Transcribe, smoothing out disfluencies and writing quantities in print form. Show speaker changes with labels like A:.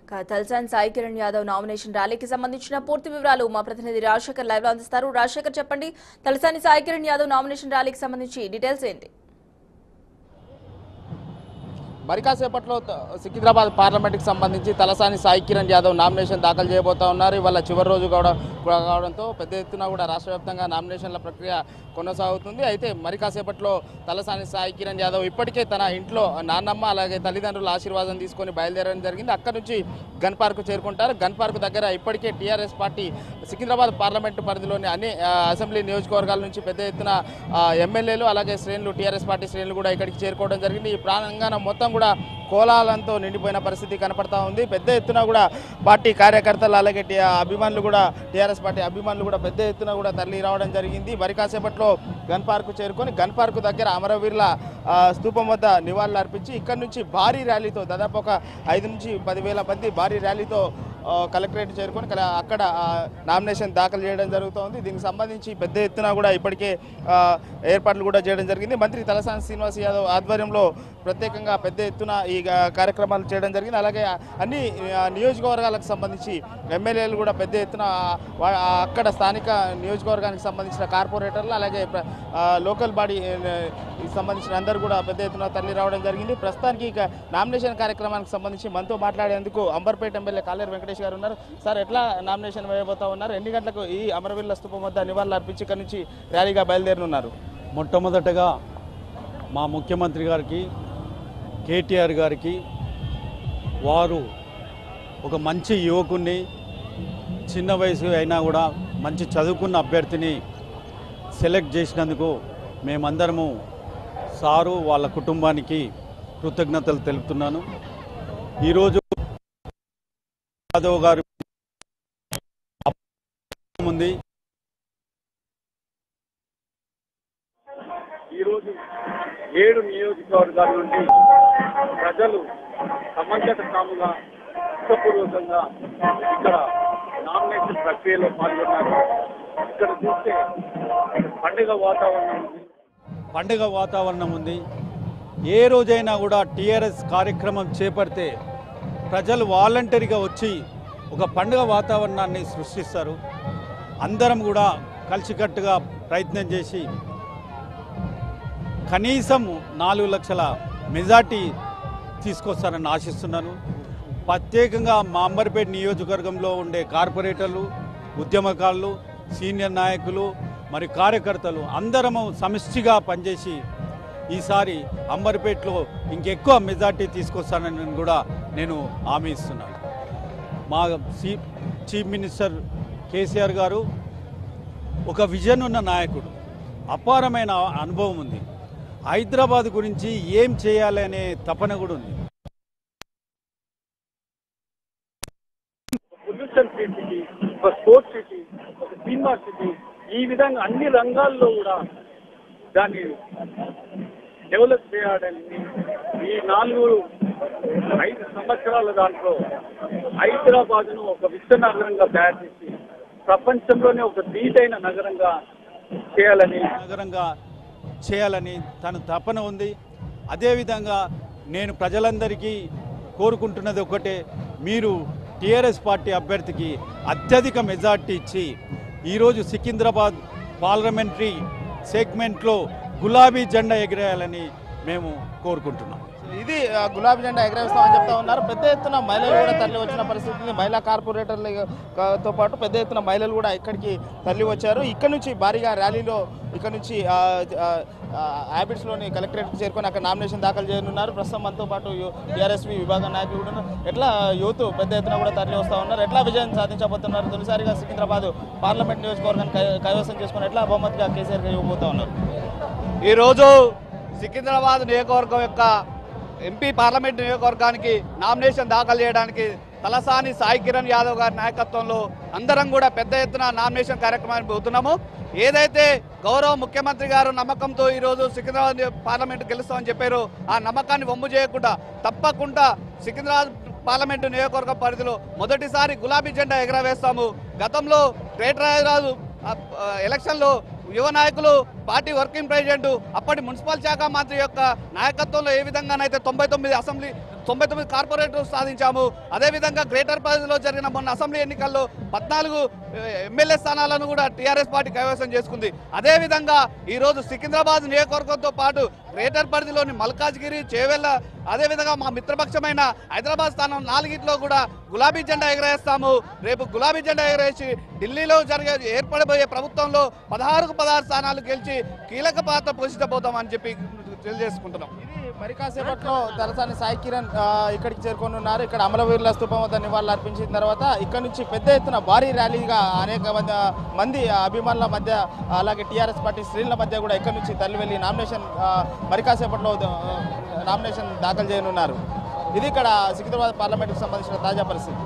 A: Talasani Sai Kiran Yadav nomination ర్యాలీకి సంబంధించిన పూర్తి వివరాలు మా ప్రతినిధి రాజశేఖర్ లైవ్ లో అందిస్తారు. రాజశేఖర్, చెప్పండి, తలసాని సాయి కిరణ్ యాదవ్ నామినేషన్ ర్యాలీకి సంబంధించి డీటెయిల్స్ ఏంటి?
B: మరి కాసేపట్లో సికింద్రాబాద్ పార్లమెంట్కి సంబంధించి తలసాని సాయి కిరణ్ యాదవ్ నామినేషన్ దాఖలు చేయబోతా ఉన్నారు. ఇవాళ చివరి రోజు కావడంతో పెద్ద ఎత్తున కూడా రాష్ట్ర వ్యాప్తంగా నామినేషన్ల ప్రక్రియ కొనసాగుతుంది. అయితే మరి కాసేపట్లో తలసాని సాయి కిరణ్ యాదవ్ ఇప్పటికే తన ఇంట్లో నాన్నమ్మ అలాగే తల్లిదండ్రుల ఆశీర్వాదం తీసుకొని బయలుదేరడం జరిగింది. అక్కడి నుంచి గన్ పార్క్ చేరుకుంటారు. గన్ పార్క్ దగ్గర ఇప్పటికే టీఆర్ఎస్ పార్టీ సికింద్రాబాద్ పార్లమెంటు పరిధిలోని అన్ని అసెంబ్లీ నియోజకవర్గాల నుంచి పెద్ద ఎత్తున ఎమ్మెల్యేలు అలాగే శ్రేణులు టీఆర్ఎస్ పార్టీ శ్రేణులు కూడా ఇక్కడికి చేరుకోవడం జరిగింది. ఈ ప్రాంగణం మొత్తం కూడా కోలాహలంతో నిండిపోయిన పరిస్థితి కనపడతా ఉంది. పెద్ద ఎత్తున కూడా పార్టీ కార్యకర్తలు అలాగే అభిమానులు కూడా టీఆర్ఎస్ పార్టీ అభిమానులు కూడా పెద్ద ఎత్తున కూడా తరలి రావడం జరిగింది. మరి కాసేపట్లో గన్ పార్క్ చేరుకొని గన్ పార్క్ దగ్గర అమరవీరుల స్తూపం వద్ద నివాళులు అర్పించి ఇక్కడ నుంచి భారీ ర్యాలీతో దాదాపు ఒక 5 నుంచి 10,000 మంది భారీ ర్యాలీతో కలెక్టరేట్ చేరుకొని అక్కడ నామినేషన్ దాఖలు చేయడం జరుగుతోంది. దీనికి సంబంధించి పెద్ద ఎత్తున కూడా ఇప్పటికే ఏర్పాట్లు కూడా చేయడం జరిగింది. మంత్రి తలసాని శ్రీనివాస్ యాదవ్ ఆధ్వర్యంలో ప్రత్యేకంగా పెద్ద ఎత్తున ఈ కార్యక్రమాలు చేయడం జరిగింది. అలాగే అన్ని నియోజకవర్గాలకు సంబంధించి ఎమ్మెల్యేలు కూడా పెద్ద ఎత్తున అక్కడ స్థానిక నియోజకవర్గానికి సంబంధించిన కార్పొరేటర్లు అలాగే లోకల్ బాడీ సంబంధించిన అందరూ కూడా పెద్ద ఎత్తున తరలి రావడం జరిగింది. ప్రస్తుతానికి ఇక నామినేషన్ కార్యక్రమానికి సంబంధించి మనతో మాట్లాడేందుకు అంబర్పేట ఎమ్మెల్యే కాలేరు వెంకటేష్ గారు ఉన్నారు. సార్, ఎట్లా నామినేషన్ వేయబోతా ఉన్నారు? ఎన్ని గంటలకు ఈ అమరవీరుల స్తూపం వద్ద నివాళులు అర్పించి ఇక్కడ నుంచి ర్యాలీగా బయలుదేరనున్నారు?
C: మొట్టమొదటగా మా ముఖ్యమంత్రి గారికి, కేటీఆర్ గారికి, వారు ఒక మంచి యువకుణ్ణి, చిన్న వయసు అయినా కూడా మంచి చదువుకున్న అభ్యర్థిని సెలెక్ట్ చేసినందుకు మేమందరము సారు వాళ్ళ కుటుంబానికి కృతజ్ఞతలు తెలుపుతున్నాను. ఈరోజు యాదవ్ గారు ఉంది.
D: ఈరోజు 7 నియోజకవర్గాల నుండి ప్రజలు సమంజసంగా ఇష్టపూర్వకంగా ఇక్కడ నామినేషన్ ప్రక్రియలో పాల్గొన్నారు. ఇక్కడ చూస్తే
C: పండుగ వాతావరణం ఉంది. ఏ రోజైనా కూడా టీఆర్ఎస్ కార్యక్రమం చేపడితే ప్రజలు వాలంటరీగా వచ్చి ఒక పండుగ వాతావరణాన్ని సృష్టిస్తారు. అందరం కూడా కలిసికట్టుగా ప్రయత్నం చేసి కనీసం 4 లక్షల మెజార్టీ తీసుకొస్తారని ఆశిస్తున్నాను. ప్రత్యేకంగా మా అంబర్పేట నియోజకవర్గంలో ఉండే కార్పొరేటర్లు, ఉద్యమకారులు, సీనియర్ నాయకులు మరియు కార్యకర్తలు అందరము సమిష్టిగా పనిచేసి ఈసారి అంబర్పేటలో ఇంకెక్కువ మెజార్టీ తీసుకొస్తానని కూడా నేను హామీ ఇస్తున్నాను. మా చీఫ్ మినిస్టర్ కేసీఆర్ గారు ఒక విజన్ ఉన్న నాయకుడు, అపారమైన అనుభవం ఉంది. హైదరాబాద్ గురించి ఏం చేయాలి అనే తపన కూడా ఉంది.
D: పొల్యూషన్ ఫ్రీ సిటీ, ఒక స్పోర్ట్స్ సిటీ, ఒక సినిమా సిటీ, ఈ విధంగా అన్ని రంగాల్లో కూడా దాన్ని డెవలప్ చేయాలని ఈ 4-5 సంవత్సరాల దాంట్లో హైదరాబాద్ను ఒక విశ్వనగరంగా తయారు చేసి ప్రపంచంలోనే ఒక ధీటైన నగరంగా
C: చేయాలని తన తపన ఉంది. అదేవిధంగా నేను ప్రజలందరికీ కోరుకుంటున్నది ఒకటే, మీరు టీఆర్ఎస్ పార్టీ అభ్యర్థికి అత్యధిక మెజార్టీ ఇచ్చి ఈరోజు సికింద్రాబాద్ పార్లమెంటరీ సెగ్మెంట్లో గులాబీ జెండా ఎగిరేయాలని మేము కోరుకుంటున్నాం.
B: ఇది గులాబీ జెండా ఎగరేస్తామని చెప్తా ఉన్నారు. పెద్ద ఎత్తున మహిళలు కూడా తరలి వచ్చిన పరిస్థితి, మహిళా కార్పొరేటర్లతో పాటు పెద్ద ఎత్తున మహిళలు కూడా ఇక్కడికి తరలి వచ్చారు. ఇక్కడ నుంచి భారీగా ర్యాలీలో ఇక్కడ నుంచి హ్యాబిట్స్లోని కలెక్టరేట్కి చేరుకొని అక్కడ నామినేషన్ దాఖలు చేయనున్నారు. ప్రస్తుతం మనతో పాటు టీఆర్ఎస్వి విభాగం నాయకులు కూడా ఎట్లా యూత్ పెద్ద ఎత్తున కూడా తరలి వస్తూ ఉన్నారు. ఎట్లా విజయం సాధించబోతున్నారు? తొలిసారిగా సికింద్రాబాద్ పార్లమెంట్ నియోజకవర్గాన్ని కైవసం చేసుకుని ఎట్లా బహుమతిగా కేసీఆర్ ఇవ్వబోతూ ఉన్నారు?
E: ఈరోజు సికింద్రాబాద్ నియోజకవర్గం యొక్క ఎంపీ పార్లమెంట్ నియోజకవర్గానికి నామినేషన్ దాఖలు చేయడానికి తలసాని సాయి కిరణ్ యాదవ్ గారి నాయకత్వంలో అందరం కూడా పెద్ద ఎత్తున నామినేషన్ కార్యక్రమాన్ని పోతున్నాము. ఏదైతే గౌరవ ముఖ్యమంత్రి గారు నమ్మకంతో ఈరోజు సికింద్రాబాద్ పార్లమెంట్ గెలుస్తామని చెప్పారో ఆ నమ్మకాన్ని వమ్ము చేయకుండా తప్పకుండా సికింద్రాబాద్ పార్లమెంటు నియోజకవర్గం పరిధిలో మొదటిసారి గులాబీ జెండా ఎగరవేస్తాము. గతంలో గ్రేటర్ హైదరాబాద్ ఎలక్షన్లో యువ నాయకులు పార్టీ వర్కింగ్ ప్రెసిడెంట్ అప్పటి మున్సిపల్ శాఖ మంత్రి యొక్క నాయకత్వంలో ఏ విధంగానైతే 99 కార్పొరేటర్లు సాధించాము. అదేవిధంగా గ్రేటర్ పరిధిలో జరిగిన మొన్న అసెంబ్లీ ఎన్నికల్లో 14 ఎమ్మెల్యే స్థానాలను కూడా టీఆర్ఎస్ పార్టీ కైవసం చేసుకుంది. అదేవిధంగా ఈరోజు సికింద్రాబాద్ నియోజకవర్గంతో పాటు గ్రేటర్ పరిధిలోని మల్కాజ్గిరి, చేవెళ్ళ, అదేవిధంగా మా మిత్రపక్షమైన హైదరాబాద్ స్థానం 4 కూడా గులాబీ జెండా ఎగరేస్తాము. రేపు గులాబీ జెండా ఎగరేసి ఢిల్లీలో ఏర్పడబోయే ప్రభుత్వంలో 16కు 16 స్థానాలు గెలిచి కీలక పాత్ర పోషించబోతామని చెప్పి తెలియజేసుకుంటున్నాం.
B: ఇది మరి కాసేపట్లో తలసాని సాయి కిరణ్ ఇక్కడికి చేరుకొని ఉన్నారు. ఇక్కడ అమరవీరుల స్థూపం వద్ద నివాళులు అర్పించిన తర్వాత ఇక్కడ నుంచి పెద్ద ఎత్తున భారీ ర్యాలీగా అనేక మంది అభిమానుల మధ్య అలాగే టీఆర్ఎస్ పార్టీ శ్రేణుల మధ్య కూడా ఇక్కడ నుంచి తల్లి వెళ్ళి నామినేషన్ మరి కాసేపట్లో నామినేషన్ దాఖలు చేయనున్నారు. ఇది ఇక్కడ సికింద్రాబాద్ పార్లమెంట్కి సంబంధించిన తాజా పరిస్థితి.